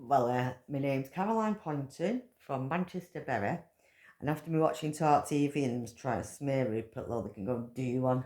My name's Caroline Poynton from Manchester Bury, and after me watching Talk TV and them trying to smear Rupert Lowe, they can go and do one.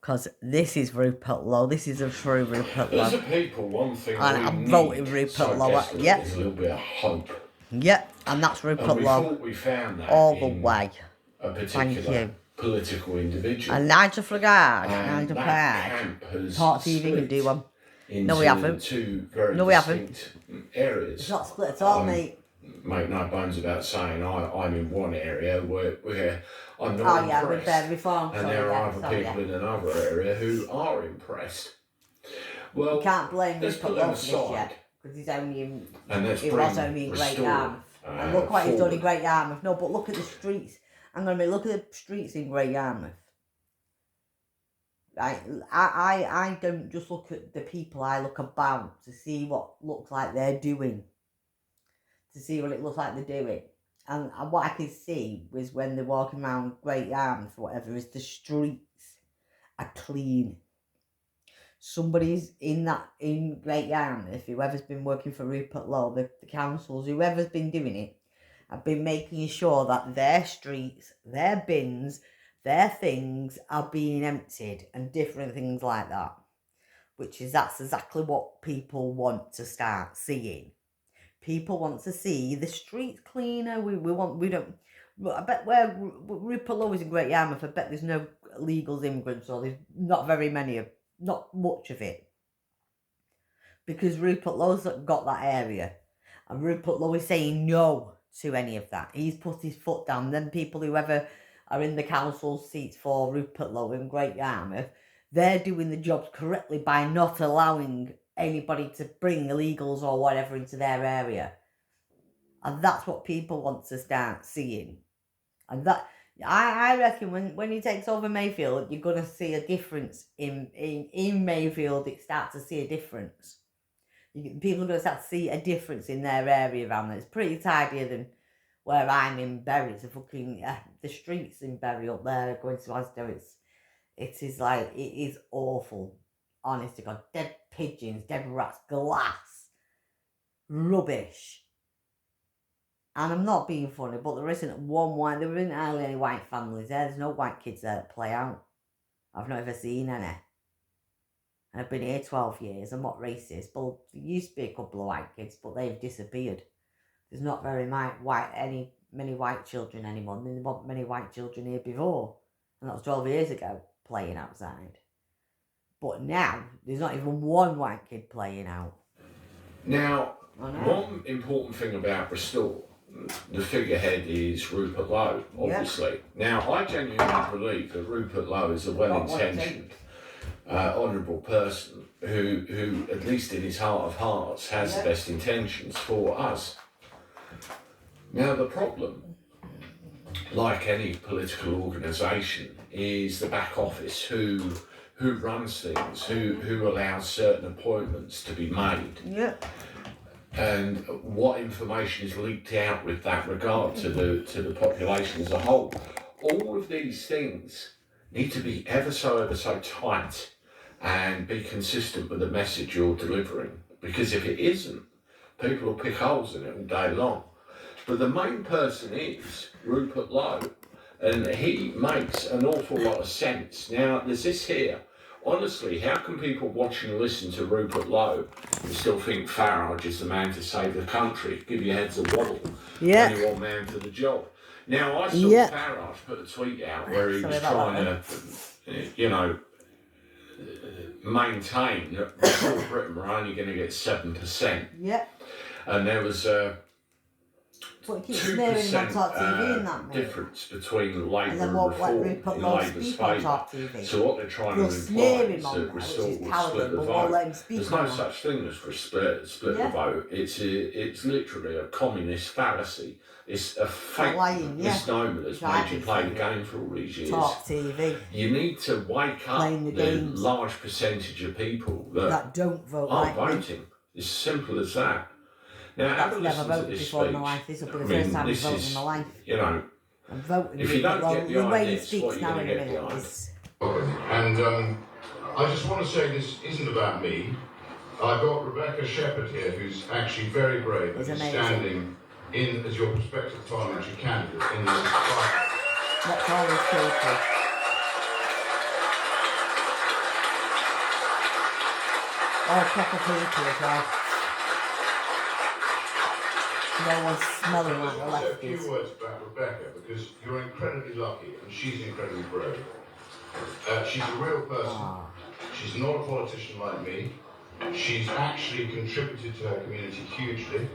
Because this is Rupert Lowe, this is a true Rupert Lowe. As a people, one thing And I'm voting Rupert Lowe. Yep. Is a little bit of hope. Yep, and that's Rupert And we Lowe. thought we found that all the way. A particular political individual. And Nigel Farage, and Nigel Farage. Talk TV can do one. No, we haven't. Two very distinct areas. It's not split at all, mate. Make no bones about saying I'm in one area where I'm not impressed. Yeah, with their reform. And there are other people in another area who are impressed. Well, you can't blame Rupert Lowe for this yet, because he's only in. He was only in Great Yarmouth. And look what he's done in Great Yarmouth. No, but look at the streets. I'm going to look at the streets in Great Yarmouth. Right, I don't just look at the people, I look about to see what looks like they're doing. To see what it looks like they're doing. And what I can see was when they're walking around Great Yarmouth or whatever, is the streets are clean. Somebody's in Great Yarmouth, whoever's been working for Rupert Lowe, the councils, whoever's been doing it, have been making sure that their streets, their bins, their things are being emptied and different things like that. That's exactly what people want to start seeing. People want to see the streets cleaner. I bet where Rupert Lowe is in Great Yarmouth, I bet there's no illegal immigrants, or there's not very many, not much of it. Because Rupert Lowe's got that area. And Rupert Lowe is saying no to any of that. He's put his foot down. Then people, whoever are in the council seats for Rupert Lowe in Great Yarmouth, they're doing the jobs correctly by not allowing anybody to bring illegals or whatever into their area. And that's what people want to start seeing. And that, I reckon when he takes over Mayfield, you're going to see a difference in Mayfield. It starts to see a difference. People are going to start to see a difference in their area around there. It's pretty tidier than where I'm in Bury. It's a fucking, the streets in Bury up there going to Asda, it is awful. Honest to God, dead pigeons, dead rats, glass, rubbish. And I'm not being funny, but there isn't there isn't hardly any white families there. There's no white kids there that play out. I've not ever seen any. And I've been here 12 years. I'm not racist, but there used to be a couple of white kids, but they've disappeared. There's not very many white children anymore. There weren't many white children here before. And that was 12 years ago, playing outside. But now, there's not even one white kid playing out. Now, one important thing about Restore, the figurehead is Rupert Lowe, obviously. Yep. Now, I genuinely believe that Rupert Lowe is a well-intentioned, honourable person who, at least in his heart of hearts, has the best intentions for us. Now, the problem, like any political organisation, is the back office who runs things, who allows certain appointments to be made. Yep. And what information is leaked out with that regard to the population as a whole. All of these things need to be ever so tight and be consistent with the message you're delivering. Because if it isn't, people will pick holes in it all day long. But the main person is Rupert Lowe, and he makes an awful lot of sense. Now, there's this here. Honestly, how can people watch and listen to Rupert Lowe and still think Farage is the man to save the country? Give your heads a wobble. Yeah. Only one man for the job. Now, I saw Farage put a tweet out where he was trying to, maintain that Before Britain were only going to get 7%. Yep. And there was 2% difference between Labour and Reform in Labour's favour. So what they're trying to imply is that Restore will split the vote. There's no such thing as split the vote. It's literally a communist fallacy. It's a fake misnomer that's made you play the game for all these years. Talk TV. You need to wake up the large percentage of people that don't vote aren't voting. It's as simple as that. Now, I've never voted before in my life. This will be the first time I've voted in my life. I'm voting. If you don't get the idea, what you're going to get behind. And I just want to say this isn't about me. I've got Rebecca Shepherd here, who's actually very brave and It's is amazing. standing in as your prospective parliamentary candidate in the fight. That's all these people. All proper people as well. No one's smelling like the I'll say a few lefties. words about Rebecca, because you're incredibly lucky and she's incredibly brave. She's a real person. Ah. She's not a politician like me. She's actually contributed to her community hugely.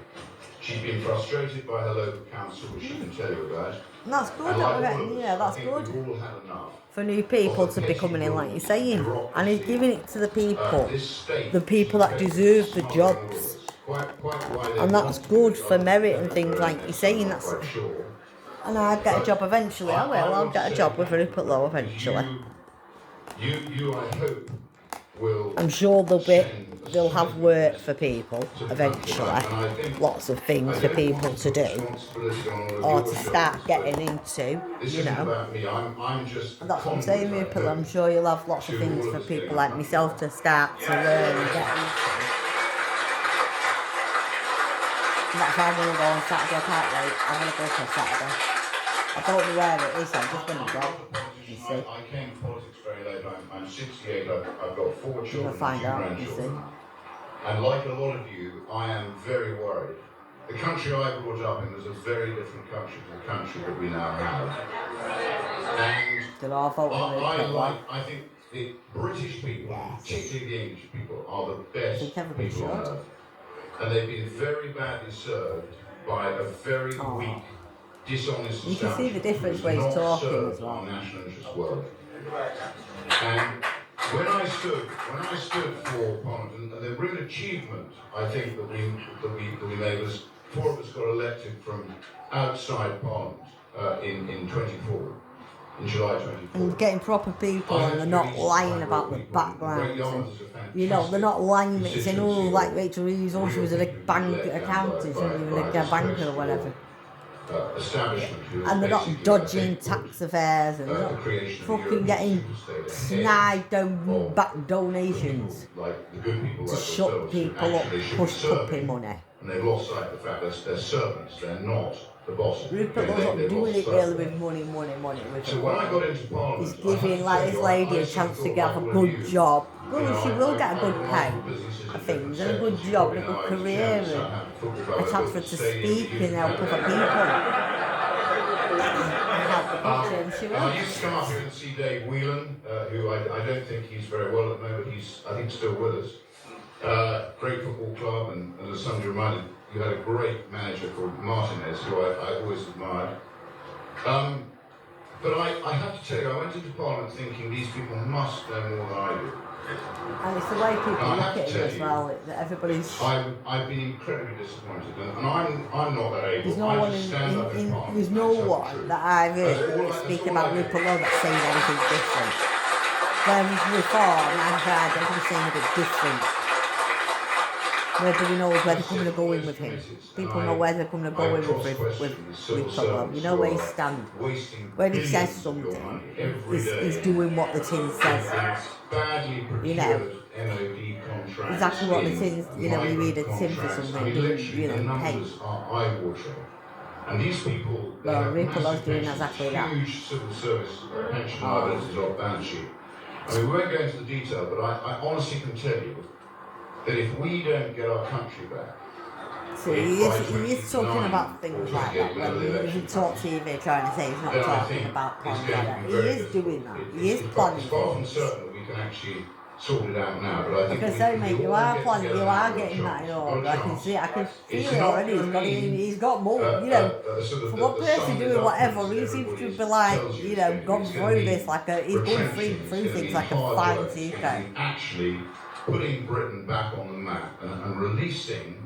She's been frustrated by her local council, which she can tell you about. And that's good, And like that all of us, yeah, that's I think good. we've all had enough For new people to be coming in, like you're saying. And he's giving it to the people that deserve the jobs. And that's good for merit and things like you're saying. That's, and I'll get a job eventually. I will. I'll get a job with Rupert Lowe eventually. You, I hope, will. I'm sure they'll have work for people eventually. Lots of things for people to do or to start getting into, you know. And that's what I'm saying, Rupert. I'm sure you'll have lots of things for people like myself to start to learn and get into. And that's why I'm going to go on Saturday, I can't wait. I'm going to go for Saturday. I don't know where it is, I'm just going to go, you see. I came to politics very late. I'm 68, I've got 4 children, You'll find out, you see. grandchildren. And like a lot of you, I am very worried. The country I brought up in was a very different country to the country that we now have. And They're all voting I think the British people, yes. particularly the English people, are the best everybody people on should. earth. And they've been very badly served by a very weak, dishonest you can see the difference when he's talking as well. National interest world. And when I stood for Poynton, and the real achievement I think that we made was 4 of us got elected from outside Parliament in 24. In July 24. And getting proper people and they're not lying about the backgrounds. And, you know, they're not lying and saying, oh, like Rachel Reeves, oh, she was a bank accountant, she wasn't even a banker or whatever. And they're not dodging tax affairs and they're not fucking getting snide back donations to shut people up, push puppy money. And they've lost sight of the fact that they're servants, they're not the bosses. Rupert was not doing it really with money with so when I got into Parliament, he's giving like this lady a chance to get a good job. Well, she will get a good pay for things and a good job and a good career and a chance for her to speak and help other people. And help the country, and she will. I used to come up here and see Dave Whelan, who I don't think he's very well at the moment, he's I think still with us. Great football club, and as somebody reminded, you had a great manager called Martinez, who I always admired. But I have to tell you, I went into Parliament thinking these people must know more than I do. And it's the way people look at it as well, that everybody's... I've been incredibly disappointed, and I'm not that able. There's no one there's no one that I've heard speak about Rupert Lowe that's saying anything different. Whereas Reform, I've heard everything saying a bit different. Nobody knows where they're coming to go in with him. People know where they're coming to go in with Rupert Lowe. You know where he stands. When he says something, he's doing what the tin says. You know, exactly what the tin, you know, when you read a tin for something, it doesn't, you know, pay. And these people, well, Rupert Lowe's doing exactly that. Huge civil service pension liabilities off balance sheet. I mean, we won't go into the detail, but I honestly can tell you that if we don't get our country back, so he is talking about things like that when he talk TV trying to say he's not talking about plans like that. He is doing that. He is planning things. Certain that we can actually sort it out now, but I think like I say, mate, you are planning, you are getting that in order. I can feel it already. He's got more, you know. For one person doing whatever, he seems to be like, you know, gone through this like he's going through things like a fine secret. Actually putting Britain back on the map and releasing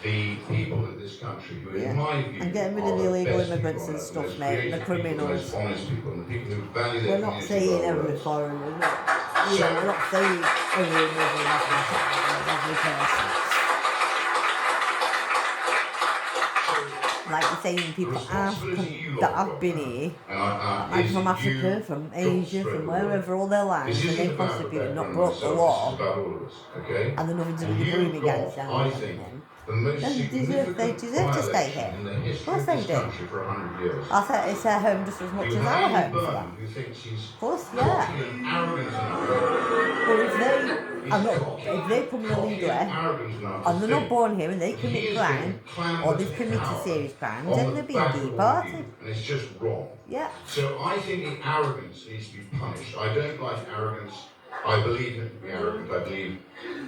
the people of this country who, in my view, and getting rid of the illegal immigrants and stuff, mate, and the criminals. Honest people and the people who value their we're not saying every foreigner, we're not saying every Muslim, every person. Like you're saying people have come, that have been here, that might be is from that you Africa, from don't Asia, spread from the word. wherever all their This lives, and isn't they've about the contributed, veteran not and broke the myself, this is law, about all of us, okay? and they're nothing to do And with the you've Grooming got, Gangs down I here, think, then the most they significant deserve to stay by-election here. in the Of history course of they this do. country for 100 years. It's their home just as much You as have our Annie home for Byrne, them. who thinks she's Of course, cocky yeah. and arrogant enough. But if they, He's if they come in cocky illegally, and arrogant enough to and they're not think born here and they that commit he is crime, going to clamber or to they've committed power serious crimes, on then the they're being back of all deported. you, and it's just wrong. Yeah. So I think the arrogance needs to be punished. I don't like arrogance. I believe it to be arrogant. I believe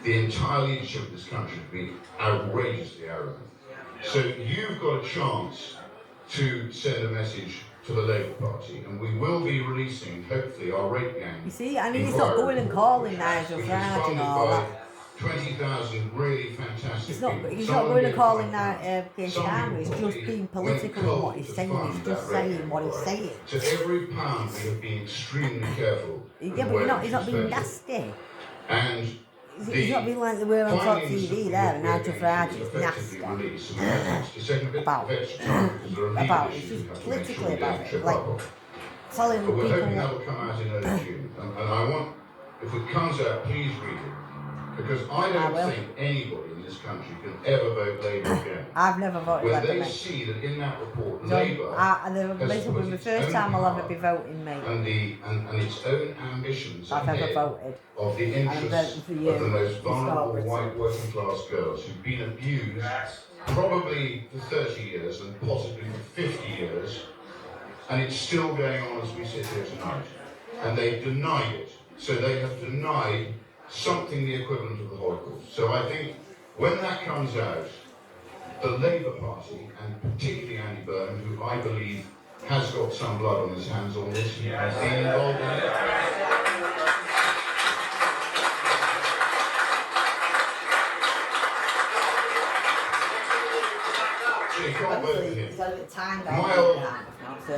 the entire leadership of this country to be outrageously arrogant. So you've got a chance to send a message to the Labour Party, and we will be releasing, hopefully, our rape gang. You see, and he's not going and calling Nigel Farage and all that. 20,000 really fantastic He's not people. going and calling against Garner, he's just being political in what he's saying, he's just saying what he's saying. So every pound we have been extremely careful. Yeah, but he's not being nasty. And he's not being like they were on top TV there, and Nigel Farage is nasty. About it's just politically about it, like telling but we're people hoping that will come out in early June. And I want, if it comes out, please read it. Because I don't think anybody in this country can ever vote Labour again. I've never voted Labour. Labour. When they see that in that report, So, Labour this will be the first time I'll ever be voting, mate. And its own ambitions I've ever voted. Of the interests of the most vulnerable white working class girls who've been abused probably for 30 years and possibly for 50 years, and it's still going on as we sit here tonight. And they've denied it. So they have denied something the equivalent of the Holocaust. So I think when that comes out, the Labour Party, and particularly Annie Byrne, who I believe has got some blood on his hands on this, he has been involved in it. He's got a bit of time down to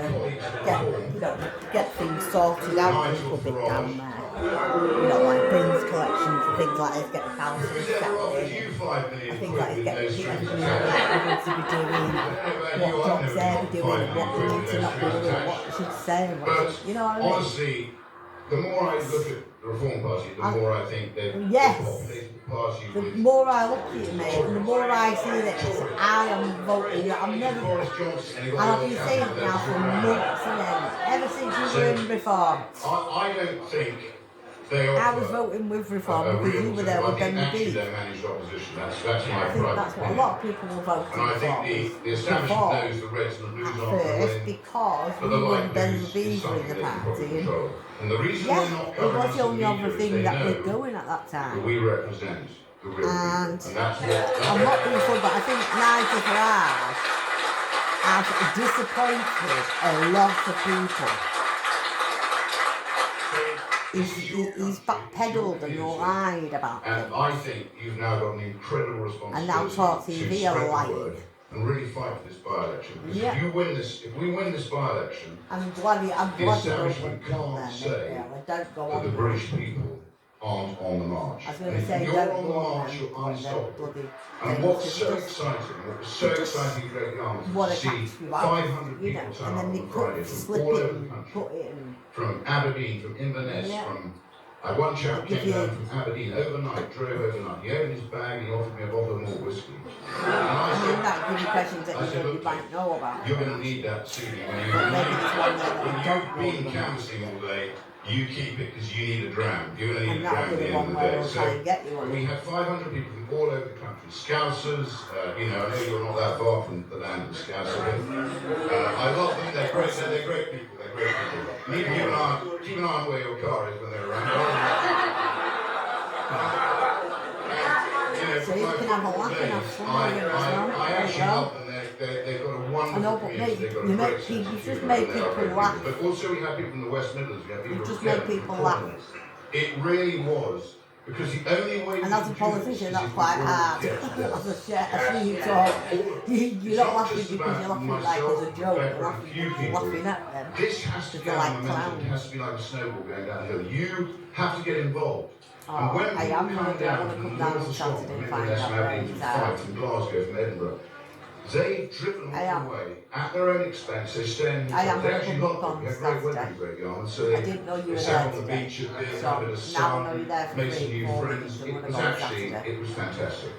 get things sorted out a little bit down there. Like bins collections and things like this, get the council I think like it's getting people to be doing what jobs they're doing and what they need to not be doing, what they should say, you know what I mean? Honestly, the more I look at the Reform Party, the more I think they've the more I look at it, mate, and the more I see this, I am voting. I'm never, and I've been saying it now for months and ends, ever since you were in Reform. I don't think I was voting with Reform because you were there with Ben McGee. That's my I think that's what a lot of people were voting for. And I think the establishment knows the Reds and the Blues aren't first because we were Ben McGee were in the party. And the reason it was the only other thing that was going at that time. We represent the real and that's what I'm not being funny, but I think Nigel Farage has disappointed a lot of people. He's backpedalled and lied about things. And I think you've now got an incredible responsibility and now Talk TV are lying. And really fight for this by-election. Because if you win this, if we win this by-election, I'm glad the establishment can't say don't go that the British people aren't on the march. I was going to say, you're don't on the go march, on you're unstoppable. And what's so exciting, what was so exciting at Great Yarmouth was to see 500 people turn up on Friday from all over the country. From Aberdeen, from Inverness, from... one chap came down from Aberdeen overnight, drove overnight. He opened his bag, he offered me a bottle of more whiskey. And I said, look, you're going to need that CD when you've been canvassing all day. You keep it because you need a dram. You're going to need a dram at the end of the day. So we had 500 people from all over the country. Scousers, I know you're not that far from the land of Scouser. I love them. They're great. They're great people. They're great people. You need to keep an eye on where your car is when they're around. So you can have a laugh and have fun with it as well. I actually love them. They've got a wonderful community. You just make people laugh. But also we have people from the West Midlands. You just make people laugh. It really was. Because the only way... And as a politician, that's quite hard. As a chef, you talk, you're not laughing because you're laughing like as a joke, you're laughing at them. This has to be like momentum. It has to be like a snowball going down the hill. You have to get involved. And when I am going to come down on Saturday and find out where he's at. From Glasgow, from Edinburgh, They've driven all the way at their own expense. They stay in I am hotels. They on a actually good loved look it. We on had great weather Saturday. in Great Yarmouth, so I didn't know you they were sat there on the today. beach at bit, So had a bit of now I know sun, you're there for made some 3 new 4 friends. weeks. I'm It going to was go on actually, Saturday. it was fantastic.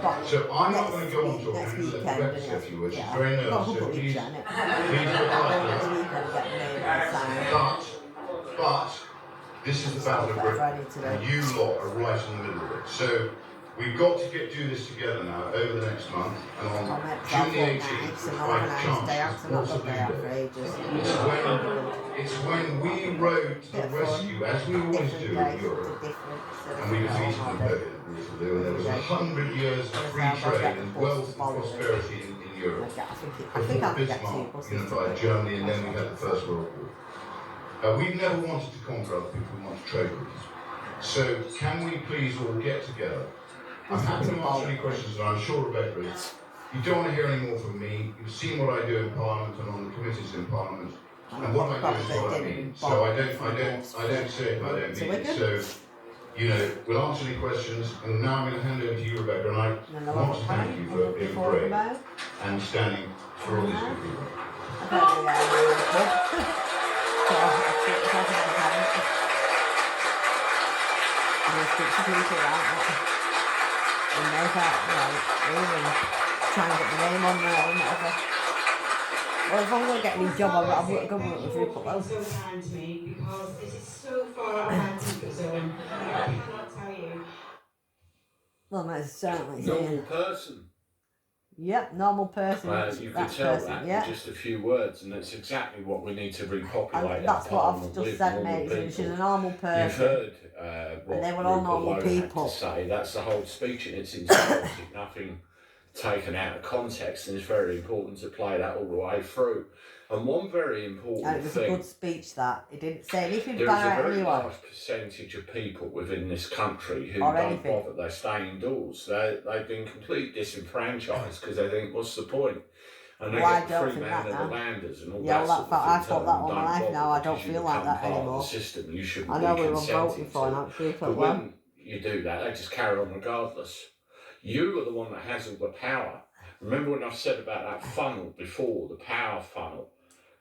But So I'm not going to go on talking. next I'm going to let weekend, Rebecca say a few words. She's yeah, very I've got a nervous, couple so of weeks please, on it. please look I'll go after next her. weekend and get my name on the sign. But this is the Battle of Whatever I Britain, need to do. and you lot are right in the middle of it. So we've got to do this together now over the next month, and I'll on make June myself the look 18th, nice we'll and I'll have a fight nice day out chances, because I've not got a possibly day out for days. ages. It's when we rode to Bit the of fun. rescue, as we always Different do day, in Europe, something different. and we defeated Napoleon in Waterloo, and there was 100 years of free trade and wealth and prosperity in Europe. I think I Before can get 2 Bismarck buses unified to Germany, and then we had the First World War. We've never wanted to conquer other people, we want to trade with them. So can we please all get together? I'm happy to answer any questions, and I'm sure Rebecca is. You don't want to hear any more from me. You've seen what I do in Parliament and on the committees in Parliament. And what I do is what I mean. So I don't say it and I don't mean it. So, you know, we'll answer any questions, and now I'm going to hand over to you, Rebecca, and I want to thank you for being brave and standing for all these good people. And make out, even try and get the name on there and whatever. Well, if I'm going to get any job, I've got to go with Rupert though. So kind to me because it is so far out of my comfort zone. I cannot tell you. Well, that's certainly Normal person. Yep, normal person. You could tell that in just a few words, and that's exactly what we need to repopulate. That's what I've just said, mate. So she's a normal person. You've heard what and they were all normal people. Had to say. That's the whole speech, and it's entirely nothing taken out of context, and it's very important to play that all the way through. And one very important and it was thing, a good speech that. It didn't say anything there bad is a very anyone. large percentage of people within this country who Or don't anything. bother, they stay indoors. They've been completely disenfranchised because they think, what's the point? And they Well, get I don't free think man that of the now. landers and all Yeah, that well, sort of I thing. thought that all my life now. I don't feel like that part of anymore. the system. You shouldn't I know be we were consenting voting for to. and actually But felt well. when you do that, they just carry on regardless. You are the one that has all the power. Remember when I've said about that funnel before, the power funnel?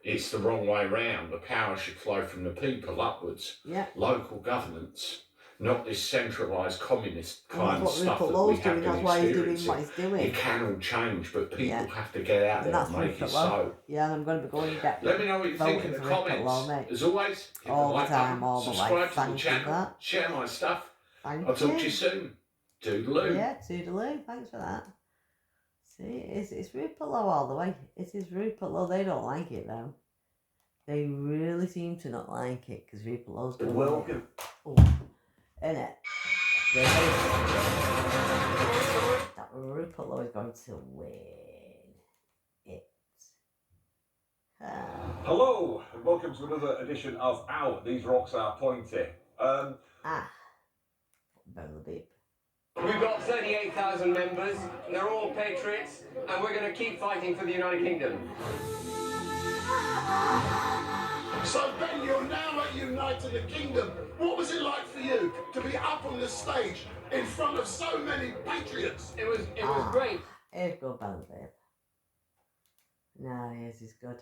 It's the wrong way round. The power should flow from the people upwards. Yeah. Local governance, not this centralised communist kind of What stuff Rupert that Low's we have doing, been that's why he's doing experiencing. what he's doing. It can all change, but people Yeah. have to get out And there that's and make Rupert it Low. so. Yeah, and I'm going to be going to get Let me know what you think in the Rupert Low, comments. mate. As always, hit All the the like time, button, all the way. subscribe to the Thank you for channel, that. share my stuff. Thank I'll talk you. to you soon. Toodaloo. Yeah, toodaloo. Thanks for that. See, it's Rupert Low all the way. It is Rupert Low. They don't like it though. They really seem to not like it because Rupert Low's going Welcome. Innit? That Rupert Low is going to win it. Hello, and welcome to another edition of Ow, These Rocks Are Pointy. Better beep. We've got 38,000 members, they're all patriots, and we're going to keep fighting for the United Kingdom. So Ben, you're now at United Kingdom. What was it like for you to be up on the stage in front of so many patriots? It was great. Here's good, better beep. No, yes, he's good.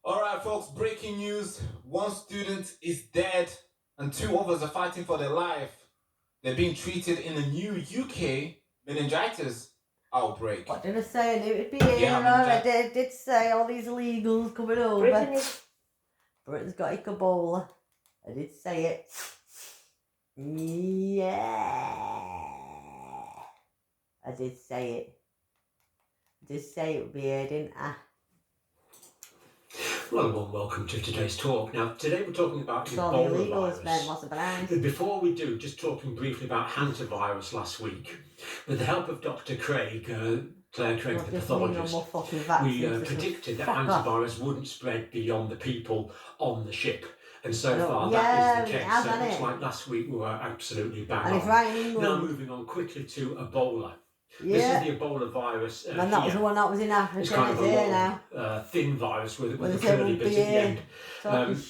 Alright folks, breaking news. 1 student is dead and 2 others are fighting for their life. They're being treated in a new UK meningitis outbreak. What did I say? I knew it'd be here. I did say all these illegals coming over. Britain's got Ebola. I did say it. Yeah. I did say it. I did say it would be here, didn't I? Well, a warm welcome to today's talk. Now, today we're talking about So the Ebola illegals, man, virus. what's the balance? Before we do, just talking briefly about hantavirus last week. With the help of Dr. Craig, Claire Craig, the pathologist, we predicted that hantavirus wouldn't spread beyond the people on the ship. And so far, that is the case. So it looks like last week we were absolutely bang on. Now moving on quickly to Ebola. Yeah. This is the Ebola virus. And that was the one that was in Africa. It's kind of a long, now. thin virus with a curly bit at the end.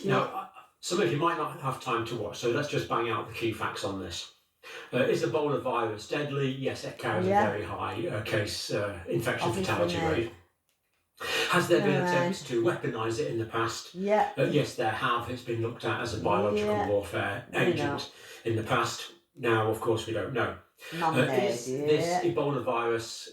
Now, some of you might not have time to watch, so let's just bang out the key facts on this. Is Ebola virus deadly? Yes, it carries a very high case infection fatality rate. Has there been attempts to weaponise it in the past? Yes, there have. It's been looked at as a biological warfare agent in the past. Now, of course, we don't know. Is this Ebola virus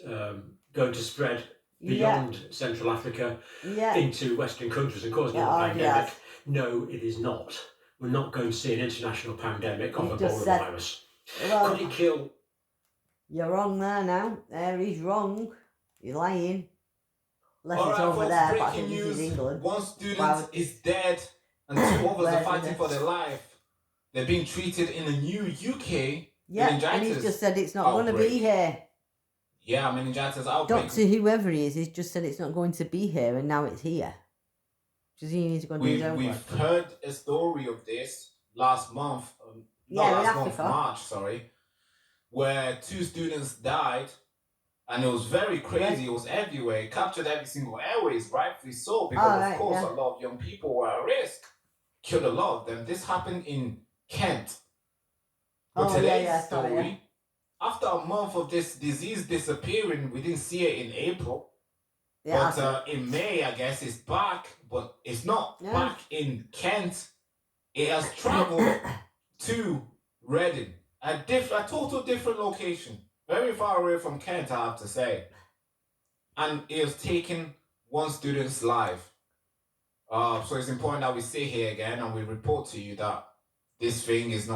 going to spread beyond Central Africa into Western countries and cause another pandemic? No, it is not. We're not going to see an international pandemic of Ebola virus. Well, could it kill? You're wrong there now. He's wrong. You're lying. Unless it's Alright, over folks, there, but I breaking think this is news. England. One student is dead and 2 others are fighting for their life. They're being treated in a new UK meningitis and he's just said it's not going to be here. Yeah, meningitis outbreak. Doctor, whoever he is, he's just said it's not going to be here, and now it's here. Does he need to go and do his own work? We've heard a story of this last month, March, where 2 students died, and it was very crazy. It was everywhere. It captured every single airways, rightfully so, because of course a lot of young people were at risk. Killed a lot of them. This happened in Kent. But today's story, after a month of this disease disappearing, we didn't see it in April. But in May, I guess it's back, but it's not back in Kent. It has traveled to Reading, a total different location, very far away from Kent, I have to say. And it has taken 1 student's life. So it's important that we sit here again and we report to you that this thing is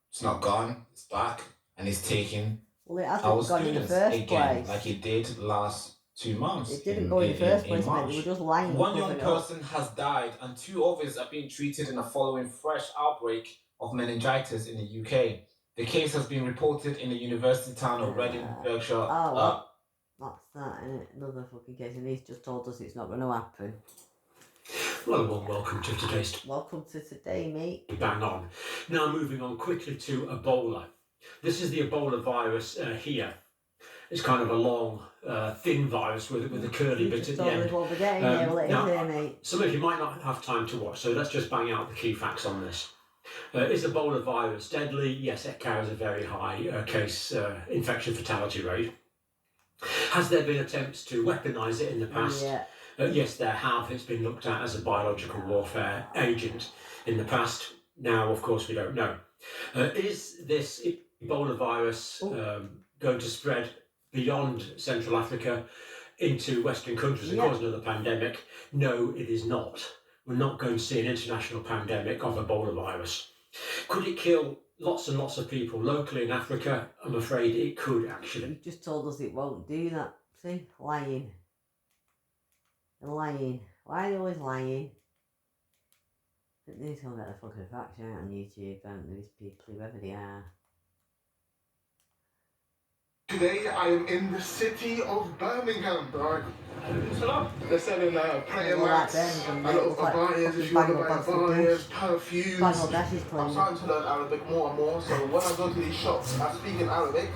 it's not gone, it's back, and it's taken our students again, like it did last 2 months. It didn't go in the first place, mate. They were just lying. 1 young person has died and 2 others are being treated in the following fresh outbreak of meningitis in the UK. The case has been reported in the university town of Reading, Berkshire. That's that, isn't it? Another fucking case, and he's just told us it's not going to happen. Well, welcome to today's. Welcome to today, mate. Bang on. Now moving on quickly to Ebola. This is the Ebola virus here. It's kind of a long, thin virus with a curly bit at the end. Some of you might not have time to watch, so let's just bang out the key facts on this. Is Ebola virus deadly? Yes, it carries a very high case infection fatality rate. Has there been attempts to weaponise it in the past? Yes, there have. It's been looked at as a biological warfare agent in the past. Now, of course, we don't know. Is this Ebola virus going to spread beyond Central Africa into Western countries and cause another pandemic? No, it is not. We're not going to see an international pandemic of Ebola virus. Could it kill lots and lots of people locally in Africa? I'm afraid it could, actually. You just told us it won't do that. See? Lying. They're lying. Why are they always lying? They need to get the fucking facts out on YouTube, don't these people, whoever they are. Today I am in the city of Birmingham, right? They're selling prayer mats, a lot of abayas, if you want to buy abayas, perfumes. I'm starting to learn Arabic more and more, so when I go to these shops, I speak in Arabic.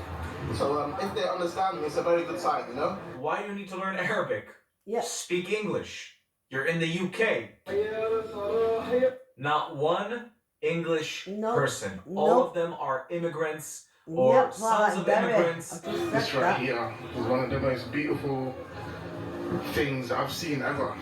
So if they understand me, it's a very good sign, you know? Why do you need to learn Arabic? Speak English. You're in the UK. Not one English person. All of them are immigrants or sons of immigrants. This right here is one of the most beautiful things I've seen ever.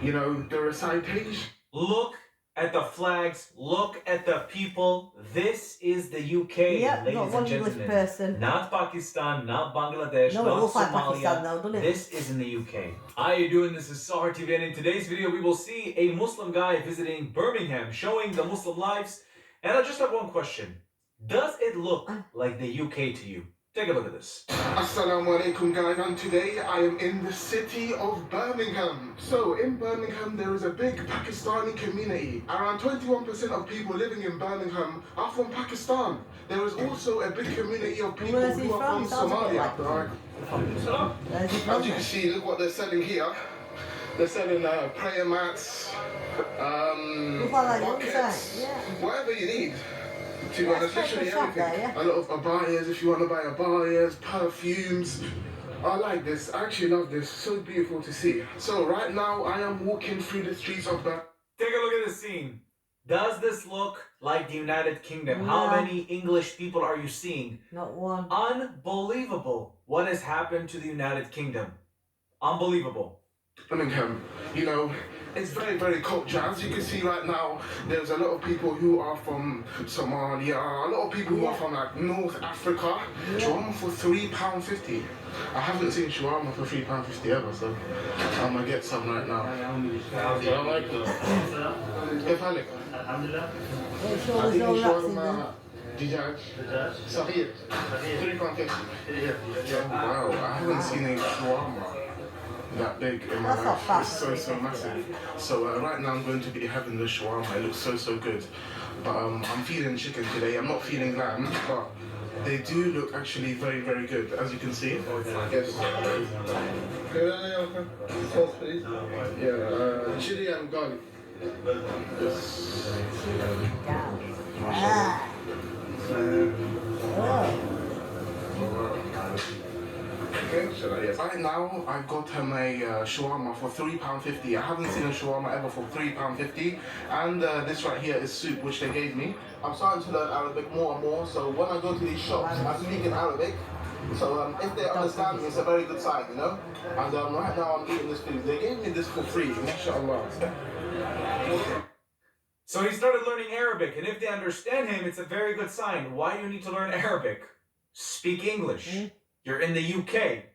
You know, the recitation. Look at the flags. Look at the people. This is the UK, ladies and gentlemen. Not Pakistan, not Bangladesh, not Somalia. Though, doesn't it? This is in the UK. How are you doing? This is Sahar TV, and in today's video we will see a Muslim guy visiting Birmingham, showing the Muslim lives. And I just have one question. Does it look like the UK to you? Take a look at this. Assalamu alaikum guys, and today I am in the city of Birmingham. So in Birmingham there is a big Pakistani community. Around 21% of people living in Birmingham are from Pakistan. There is also a big community of people who are from Somalia. As you can see, look what they're selling here. They're selling prayer mats, buckets, whatever you need. To be honest, literally everything. A lot of abayas, if you want to buy abayas, perfumes. I like this. I actually love this. So beautiful to see. So right now, I am walking through the streets of Birmingham. Take a look at this scene. Does this look like the United Kingdom? How many English people are you seeing? Not one. Unbelievable what has happened to the United Kingdom. Unbelievable. Birmingham, you know, it's very, very cultured. As you can see right now, there's a lot of people who are from Somalia, a lot of people who are from like North Africa. Shawarma for £3.50. I haven't seen shawarma for £3.50 ever, so I'm gonna get some right now. صغير Wow, I haven't seen a shawarma that big in my life. It's so massive. So right now I'm going to be having the shawarma. It looks so good. But I'm feeling chicken today. I'm not feeling lamb, but they do look actually very good, as you can see. Yes. Sauce, please. Yeah, chili and garlic. Right now, I got him a shawarma for £3.50. I haven't seen a shawarma ever for £3.50. And this right here is soup, which they gave me. I'm starting to learn Arabic more and more, so when I go to these shops, I speak in Arabic. So if they understand me, it's a very good sign, you know? And right now, I'm eating this food. They gave me this for free, mashallah. So he started learning Arabic, and if they understand him, it's a very good sign. Why do you need to learn Arabic? Speak English. You're in the UK.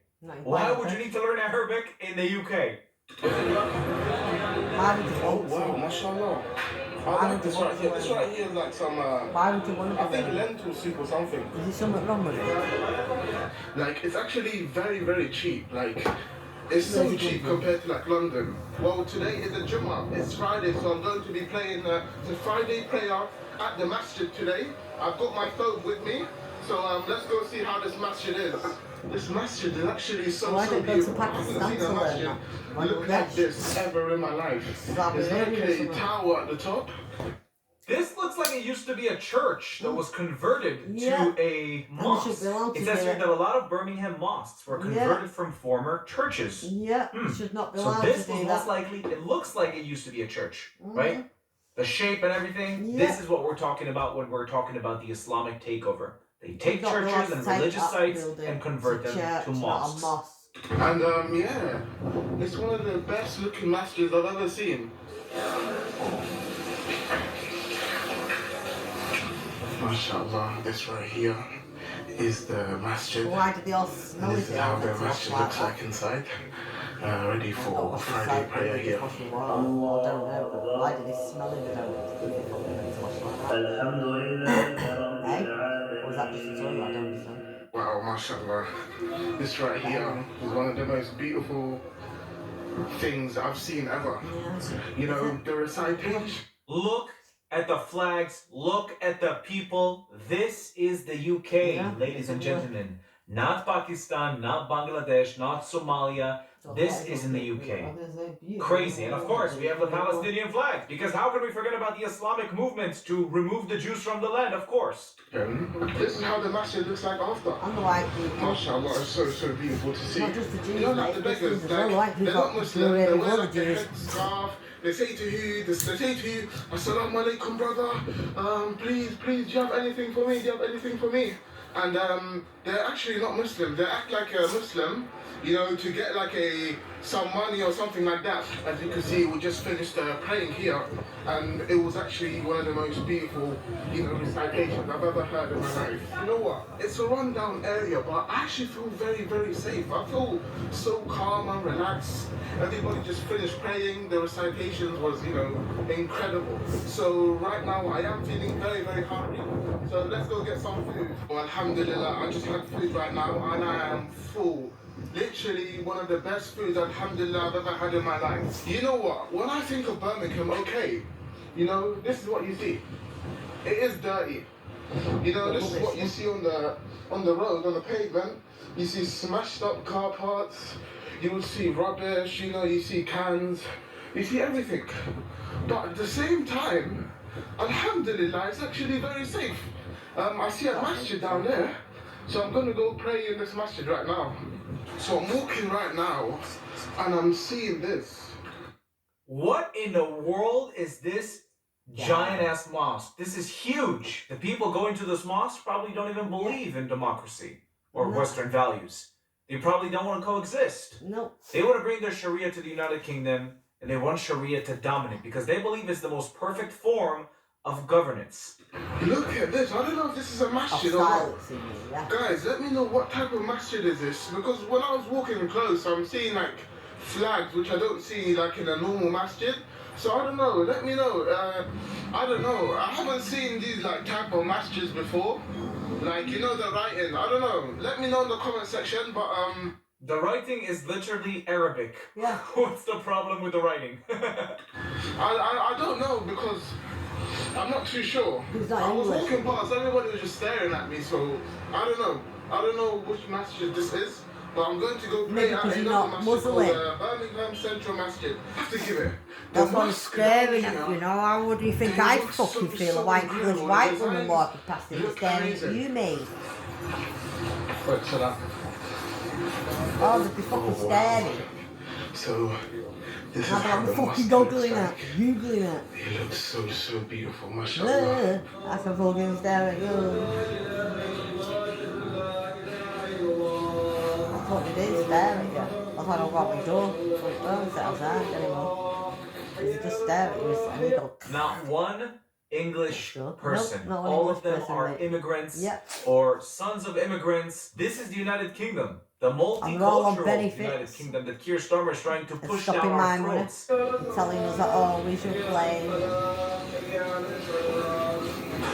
Why would you need to learn Arabic in the UK? Oh wow, mashallah. I like this right here. This right here is like some, I think lentil soup or something. Is there something wrong with it? Like, it's actually very cheap. Like, it's so cheap compared to like London. Well, today is a Jummah. It's Friday, so I'm going to be playing the Friday prayer at the masjid today. I've got my phone with me, so let's go see how this masjid is. This masjid is actually so beautiful. I haven't seen a masjid look like this ever in my life. There's like a tower at the top. This looks like it used to be a church that was converted to a mosque. It says here that a lot of Birmingham mosques were converted from former churches. Should not be so allowed this to was do most that. likely, it looks like it used to be a church, right? The shape and everything. This is what we're talking about when we're talking about the Islamic takeover. They take churches and religious sites and convert them to mosques. And yeah, it's one of the best looking masjids I've ever seen. MashaAllah, this right here is the masjid. Why do they all smell This is how the masjid looks like inside. Ready for Friday prayer here. I don't know, but why do they smell it? Or is that just a toilet? I don't understand. Wow, mashallah. This right here is one of the most beautiful things I've seen ever. You know, the recitation. Look at the flags, look at the people. This is the UK, ladies and gentlemen. Not Pakistan, not Bangladesh, not Somalia. This is in the UK. Crazy. And of course, we have the Palestinian flag, because how can we forget about the Islamic movement to remove the Jews from the land, of course. This is how the masjid looks like after. MashaAllah, it's so beautiful to see. Not just the Jews, you know, like the beggars, like, they're not Muslim, they wear like a head scarf. They say to you, Assalamu alaikum, brother. Please, do you have anything for me? Do you have anything for me? And they're actually not Muslim. They act like a Muslim, you know, to get like some money or something like that. As you can see, we just finished praying here, and it was actually one of the most beautiful, you know, recitations I've ever heard in my life. You know what? It's a rundown area, but I actually feel very safe. I feel so calm and relaxed. Everybody just finished praying. The recitations was, you know, incredible. So right now I am feeling very hungry. So let's go get some food. Well, alhamdulillah, I just had food right now, and I am full. Literally one of the best foods, alhamdulillah, I've ever had in my life. You know what? When I think of Birmingham, okay, you know, this is what you see. It is dirty. You know, this is what you see on the road, on the pavement. You see smashed up car parts. You will see rubbish, you know, you see cans. You see everything. But at the same time, alhamdulillah, it's actually very safe. I see a masjid down there. So I'm going to go pray in this masjid right now. So I'm walking right now, and I'm seeing this. What in the world is this giant ass mosque. This is huge. The people going to this mosque probably don't even believe in democracy or Western values. They probably don't want to coexist. No. They want to bring their Sharia to the United Kingdom, and they want Sharia to dominate because they believe it's the most perfect form of governance. Look at this. I don't know if this is a masjid or not. Guys, let me know what type of masjid is this, because when I was walking close, I'm seeing like flags which I don't see like in a normal masjid. So I don't know. Let me know. I don't know. I haven't seen these like type of masjids before. Like, you know, the writing. I don't know. Let me know in the comment section. But the writing is literally Arabic. Yeah. What's the problem with the writing? I don't know, because I'm not too sure. I was walking past, everybody was just staring at me, so I don't know. I don't know which masjid this is, but I'm going to go pray at another masjid called Birmingham Central Masjid. I have to give it. That's what I'm staring at, you know. How would you think I'd fucking feel? A white woman walking past me staring at you, mate? Wait, shut up. Oh, they'd be fucking staring. So, this is how the fucking googling at. Googling at. It looks so beautiful, mashallah. That's a fucking staring at you. That's what it is, staring at you. That's why I don't go out my door. Don't sit outside anymore. They just stare at you and you go. Not one English person. Nope, all of them are immigrants or sons of immigrants. This is the United Kingdom. The multicultural United Kingdom that Keir Starmer is trying to push down our throats. Telling us that, oh, we should play.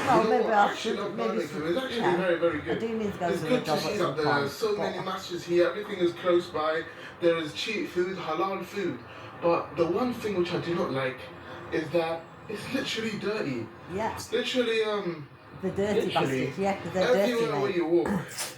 Well, maybe I should. Maybe it's actually very good. I do need to go it's to good a job to see at that some there point. are so many masjids here. Everything is close by. There is cheap food, halal food. But the one thing which I do not like is that it's literally dirty. Yeah. It's literally the dirty bastards, yeah, because they're dirty, everywhere where you walk,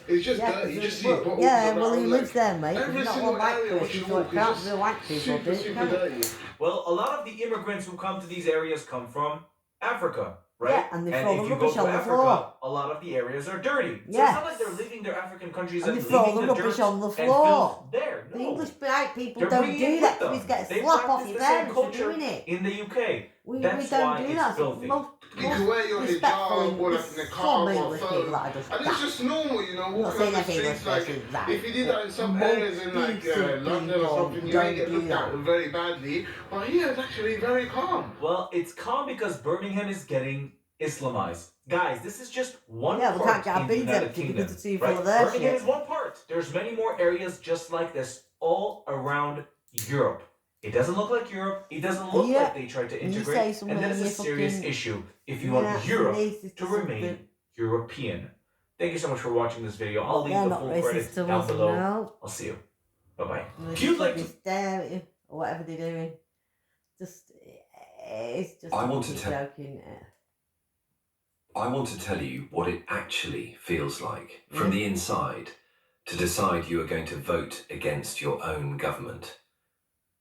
it's just dirty. You just see bottles around. Well, he lives there, mate. Every There's not single one white area which person, you so walk it can't is be white people, just super dirty. Well, a lot of the immigrants who come to these areas come from Africa, right? Yeah, and they throw the if you rubbish go to on the Africa, floor. a lot of the areas are dirty. So Yes. it's not like they're leaving their African countries And and they throw leaving the the rubbish dirt on the and floor. filth there. No. The English white people They're don't bringing do it that with because them. get a They slap off practice your the same parents for culture doing it. in the UK. We That's don't why do it's that. filthy. You can wear your hijab or like niqab or English people phone, that are just and it's just normal, you know, I'm not walking saying on the every English streets. Like, person is that. if you did that in some areas in like London or something, you might get looked at very badly. But here it's actually very calm. Well, it's calm because Birmingham is getting Islamized. Guys, this is just one we part can't get our in the bins United empty Kingdom, because it's too full right? of their Birmingham shit. is one part. There's many more areas just like this all around Europe. It doesn't look like Europe. It doesn't look like they tried to integrate. And that is a serious issue if you want Europe to remain European. Thank you so much for watching this video. I'll leave the full credits down below. I'll see you. Bye-bye. If you'd like to stare at you or whatever they're doing, it's just I want to joking. I want to tell you what it actually feels like from the inside to decide you are going to vote against your own government.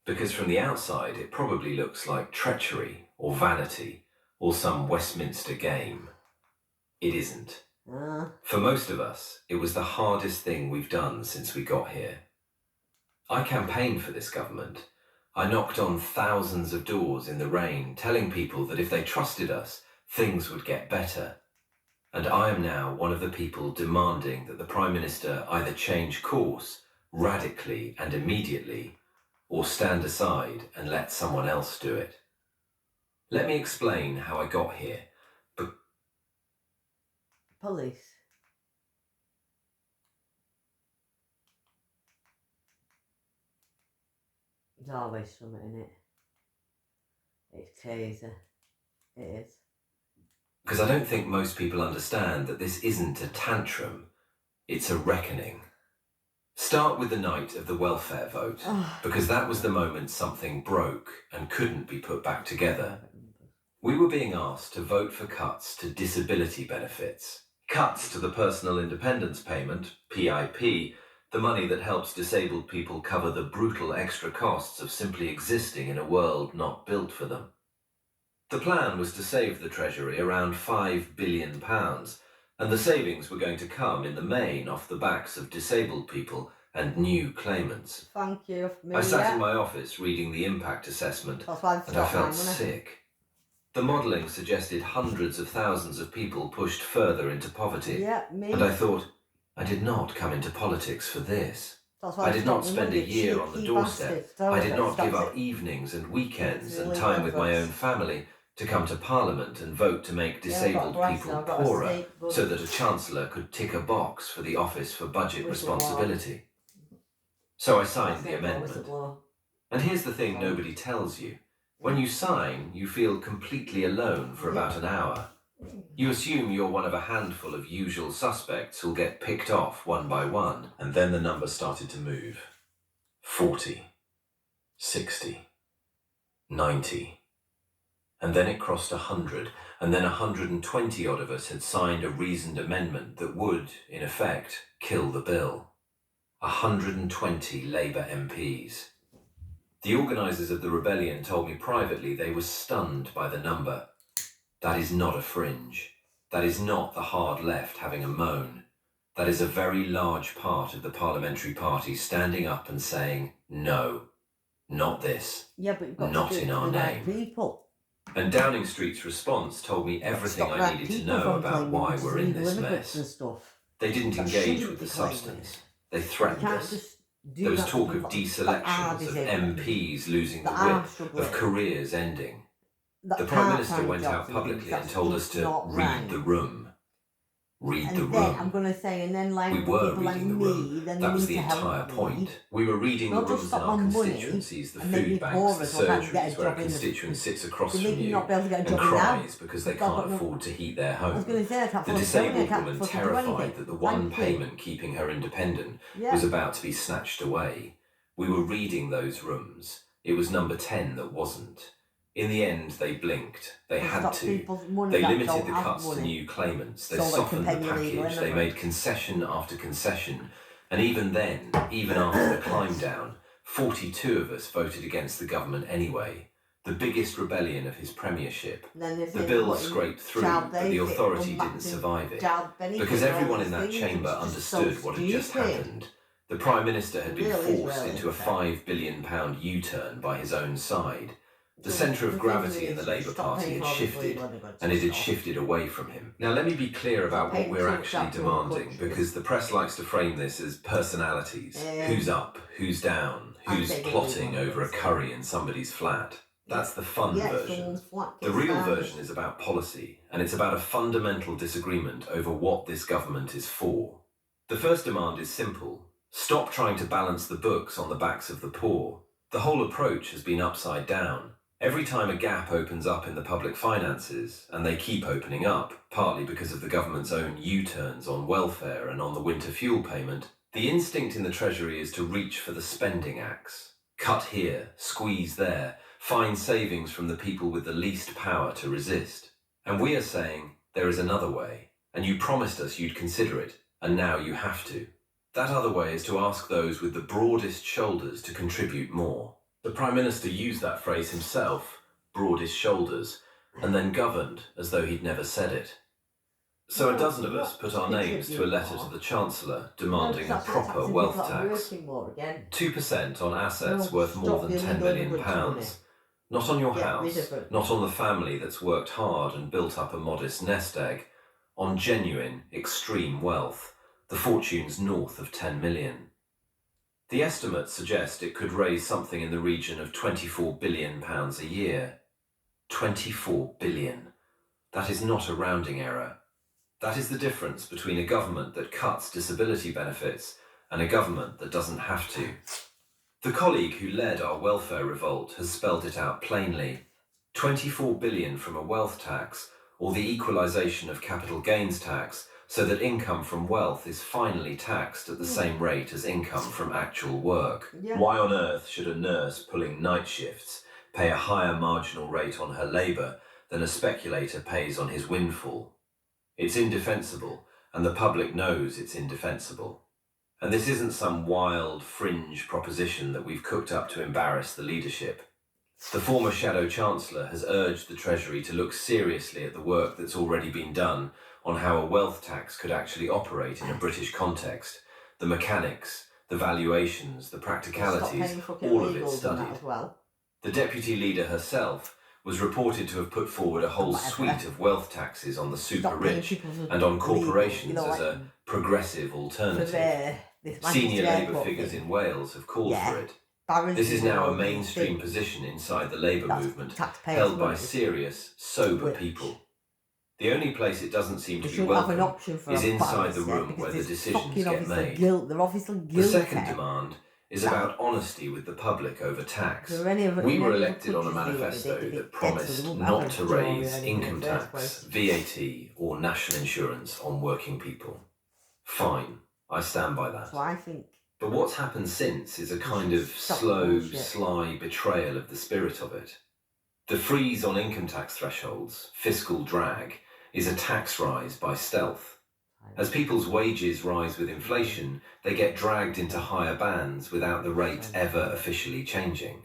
Because from the outside, it probably looks like treachery or vanity or some Westminster game. It isn't. For most of us, it was the hardest thing we've done since we got here. I campaigned for this government. I knocked on thousands of doors in the rain, telling people that if they trusted us, things would get better. And I am now one of the people demanding that the Prime Minister either change course radically and immediately, or stand aside and let someone else do it. Let me explain how I got here. Police. There's always something in it. It's crazy. It is. Because I don't think most people understand that this isn't a tantrum, it's a reckoning. Start with the night of the welfare vote, because that was the moment something broke and couldn't be put back together. We were being asked to vote for cuts to disability benefits, cuts to the personal independence payment, PIP, the money that helps disabled people cover the brutal extra costs of simply existing in a world not built for them. The plan was to save the Treasury around £5 billion, and the savings were going to come in the main off the backs of disabled people and new claimants. Thank you. I sat in my office reading the impact assessment, and I felt sick. The modelling suggested hundreds of thousands of people pushed further into poverty. Yeah, me. And I thought, I did not come into politics for this. I did not spend a year on the doorstep. I did not give up evenings and weekends and time with my own family to come to Parliament and vote to make disabled people poorer so that a Chancellor could tick a box for the Office for Budget Responsibility. So I signed the amendment. And here's the thing nobody tells you. When you sign, you feel completely alone for about an hour. You assume you're one of a handful of usual suspects who'll get picked off one by one. And then the number started to move. 40, 60, 90. And then it crossed 100, and then 120 odd of us had signed a reasoned amendment that would, in effect, kill the bill. 120 Labour MPs. The organisers of the rebellion told me privately they were stunned by the number. That is not a fringe. That is not the hard left having a moan. That is a very large part of the parliamentary party standing up and saying, no, not this, yeah, but you've got not to do in it our for the right name. people. And Downing Street's response told me everything I needed to know about why we're in this mess. They didn't engage with the substance. They threatened us. There was talk of deselections, of MPs losing the whip, of careers ending. The Prime Minister went out publicly and told us to read the room. Read the room. I'm going to say, and then like we were reading the room. That was the entire point. We were reading the rooms in our constituencies, the food banks, the surgeries where a constituent sits across from you and cries because they can't afford to heat their home. The disabled woman terrified that the one payment keeping her independent was about to be snatched away. We were reading those rooms. It was number 10 that wasn't. In the end, they blinked. They had to. They limited the cuts to new claimants. They softened the package. They made concession after concession. And even then, even after the climb down, 42 of us voted against the government anyway. The biggest rebellion of his premiership. The bill scraped through, but the authority didn't survive it. Because everyone in that chamber understood what had just happened. The Prime Minister had been forced into a £5 billion U-turn by his own side. The centre of gravity in the Labour Party had shifted, and it had shifted away from him. Now let me be clear about what we're actually demanding, because the press likes to frame this as personalities. Who's up, who's down, who's plotting over a curry in somebody's flat. That's the fun version. The real version is about policy, and it's about a fundamental disagreement over what this government is for. The first demand is simple. Stop trying to balance the books on the backs of the poor. The whole approach has been upside down. Every time a gap opens up in the public finances, and they keep opening up, partly because of the government's own U-turns on welfare and on the winter fuel payment, the instinct in the Treasury is to reach for the spending axe. Cut here, squeeze there, find savings from the people with the least power to resist. And we are saying, there is another way, and you promised us you'd consider it, and now you have to. That other way is to ask those with the broadest shoulders to contribute more. The Prime Minister used that phrase himself, broadest shoulders, and then governed as though he'd never said it. So a dozen of us put our names to a letter to the Chancellor demanding a proper wealth tax. 2% on assets worth more than £10 million. Not on your house, not on the family that's worked hard and built up a modest nest egg, on genuine, extreme wealth, the fortunes north of 10 million. The estimates suggest it could raise something in the region of £24 billion a year. 24 billion. That is not a rounding error. That is the difference between a government that cuts disability benefits and a government that doesn't have to. The colleague who led our welfare revolt has spelled it out plainly. 24 billion from a wealth tax, or the equalisation of capital gains tax, so that income from wealth is finally taxed at the same rate as income from actual work. Why on earth should a nurse pulling night shifts pay a higher marginal rate on her labour than a speculator pays on his windfall? It's indefensible, and the public knows it's indefensible. And this isn't some wild, fringe proposition that we've cooked up to embarrass the leadership. The former Shadow Chancellor has urged the Treasury to look seriously at the work that's already been done on how a wealth tax could actually operate in a British context. The mechanics, the valuations, the practicalities, all of it studied. The Deputy Leader herself was reported to have put forward a whole suite of wealth taxes on the super rich and on corporations as a progressive alternative. Senior Labour figures in Wales have called for it. This is now a mainstream position inside the Labour movement, held by serious, sober people. The only place it doesn't seem to be welcome is inside the room where the decisions get made. The second demand is about honesty with the public over tax. We were elected on a manifesto that promised not to raise income tax, VAT or national insurance on working people. Fine, I stand by that. So I think. But what's happened since is a kind of slow, sly betrayal of the spirit of it. The freeze on income tax thresholds, fiscal drag, is a tax rise by stealth. As people's wages rise with inflation, they get dragged into higher bands without the rate ever officially changing.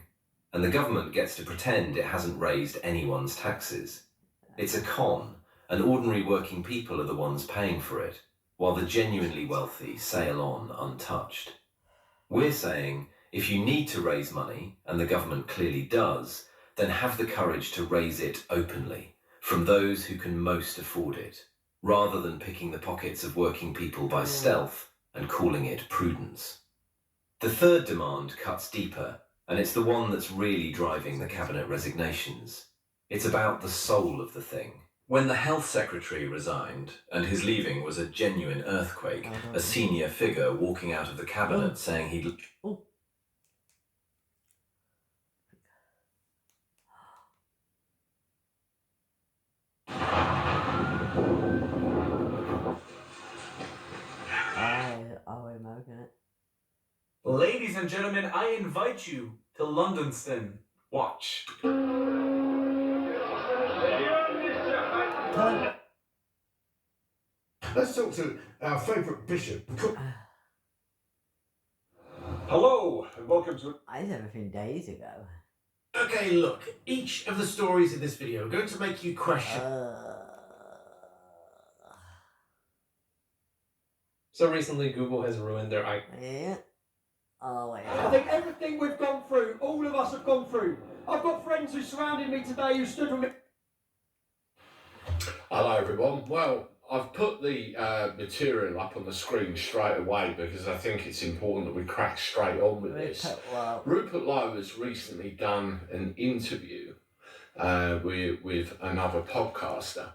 And the government gets to pretend it hasn't raised anyone's taxes. It's a con, and ordinary working people are the ones paying for it, while the genuinely wealthy sail on untouched. We're saying, if you need to raise money, and the government clearly does, then have the courage to raise it openly, from those who can most afford it, rather than picking the pockets of working people by stealth and calling it prudence. The third demand cuts deeper, and it's the one that's really driving the cabinet resignations. It's about the soul of the thing. When the health secretary resigned, and his leaving was a genuine earthquake, a senior figure walking out of the cabinet saying he'd... Ladies and gentlemen, I invite you to Londonston. Watch. Let's talk to our favourite bishop. Hello, and welcome to... I did everything days ago. Okay, look, each of the stories in this video are going to make you question. So recently, Google has ruined their icon. Yeah. Oh, wait. I think everything we've gone through, all of us have gone through. I've got friends who surrounded me today who stood with me. Hello everyone. Well, I've put the material up on the screen straight away because I think it's important that we crack straight on with this. Rupert Lowe has recently done an interview with another podcaster,